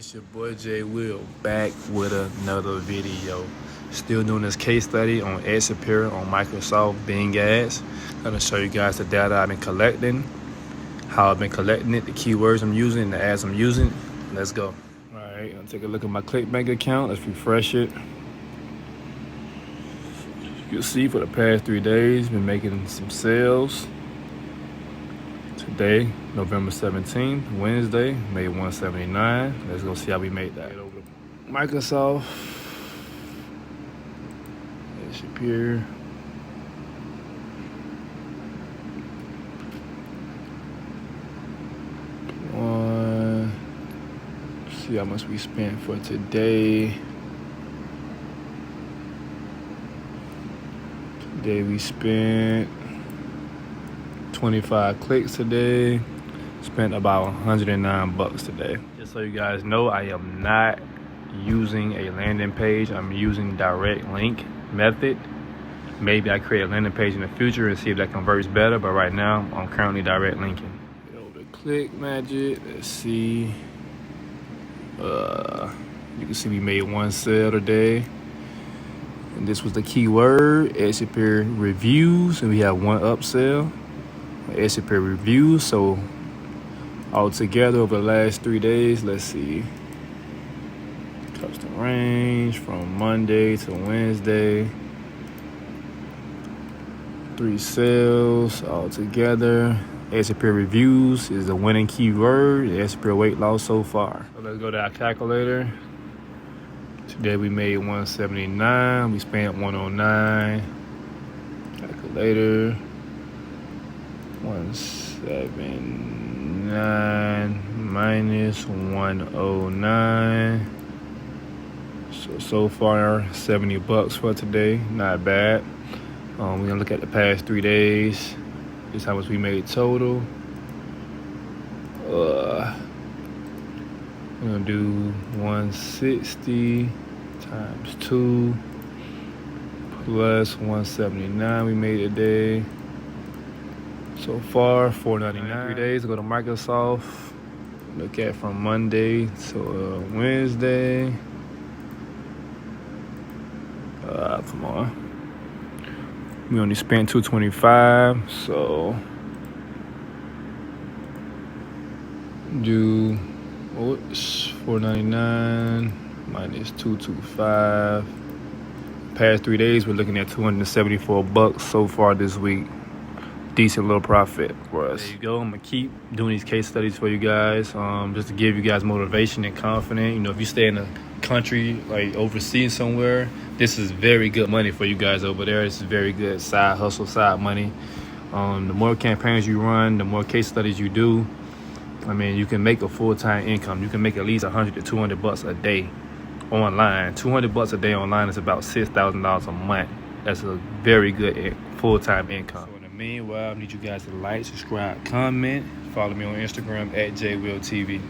It's your boy J Will back with another video. Still doing this case study on Expedia on Microsoft Bing ads. Gonna show you guys the data I've been collecting, how I've been collecting it, the keywords I'm using, and the ads I'm using. Let's go. All right, I'll take a look at my Clickbank account. Let's refresh it. You'll see for the past 3 days, been making some sales. Today, November 17th, Wednesday, made 179. Let's go see how we made that. Over to Microsoft. It should appear. One. See how much we spent for today. Today we spent 25 clicks today. Spent about 109 bucks today. Just so you guys know, I am not using a landing page. I'm using direct link method. Maybe I create a landing page in the future and see if that converts better, but right now I'm currently direct linking. Get over to Click Magic. Let's see. You can see we made one sale today. And this was the keyword, Expedia reviews, and we have one upsell. Expedia reviews. So altogether over the last 3 days, let's see, custom range from Monday to Wednesday, 3 sales altogether. Expedia reviews is the winning keyword. Expedia weight loss so far. So let's go to our calculator. Today we made 179. We spent 109. Calculator. 179 minus 109. So far 70 bucks for today. Not bad. We're gonna look at the past 3 days. This is how much we made total. We're gonna do 160 times 2 plus 179 we made today. So far, $4.99. 3 days. Go to Microsoft. Look at from Monday to Wednesday. Come on. We only spent $225, so do $4.99 minus $225. Past 3 days, we're looking at 274 bucks so far this week. Decent little profit for us. There you go. I'm gonna keep doing these case studies for you guys, just to give you guys motivation and confidence. You know, if you stay in a country like overseas somewhere, this is very good money for you guys over there. This is very good side hustle, side money. The more campaigns you run, the more case studies you do, I mean, you can make a full-time income. You can make at least 100 to 200 bucks a day online. 200 bucks a day online is about $6,000 a month. That's a very good full-time income. Meanwhile, I need you guys to like, subscribe, comment, follow me on Instagram at JWillTV.